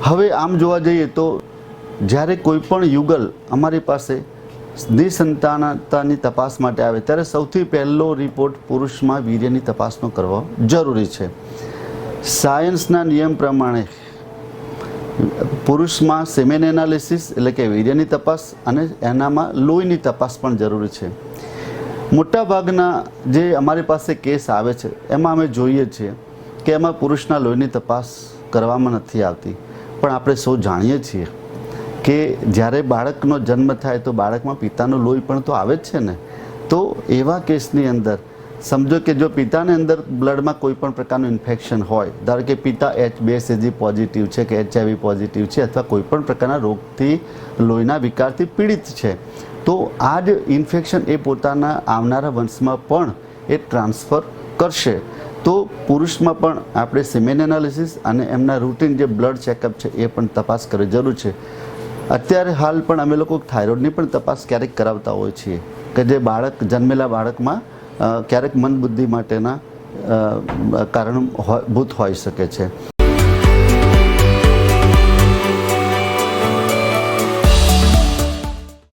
હવે આમ જોવા જઈએ તો જ્યારે કોઈ પણ યુગલ અમારી પાસે નિસંતાનતાની તપાસ માટે આવે ત્યારે સૌથી પહેલો રિપોર્ટ પુરુષમાં વીર્યની તપાસનો કરવો જરૂરી છે. સાયન્સના નિયમ પ્રમાણે પુરુષમાં સેમેન એનાલિસિસ એટલે કે વીર્યની તપાસ અને એનામાં લોહીની તપાસ પણ જરૂરી છે. મોટાભાગના જે અમારી પાસે કેસ આવે છે એમાં અમે જોઈએ છીએ કે એમાં પુરુષના લોહીની તપાસ કરવામાં નથી આવતી. પણ આપણે સૌ જાણીએ છીએ કે જ્યારે બાળકનો જન્મ થાય તો બાળકમાં પિતાનું લોહી પણ તો આવે જ છે ને. તો એવા કેસની અંદર સમજો કે જો પિતાની અંદર બ્લડમાં કોઈ પણ પ્રકારનું ઇન્ફેક્શન હોય, ધારો કે પિતા HbA પોઝિટિવ છે કે HIV પોઝિટિવ છે અથવા કોઈ પણ પ્રકારના રોગથી લોહીના વિકારથી પીડિત છે, તો આ જ ઇન્ફેક્શન એ પોતાના આવનારા વંશમાં પણ એ ટ્રાન્સફર કરશે. તો પુરુષમાં પણ આપણે સેમેન એનાલિસિસ અને એમના રૂટીન જે બ્લડ ચેકઅપ છે એ પણ તપાસ કરવી જરૂર છે. અત્યારે હાલ પણ અમે લોકો થાઇરોઇડની પણ તપાસ ક્યારેક કરાવતા હોઈએ છીએ કે જે બાળક જન્મેલા બાળકમાં ક્યારેક મંદબુદ્ધિ માટેના કારણભૂત હોઈ શકે છે.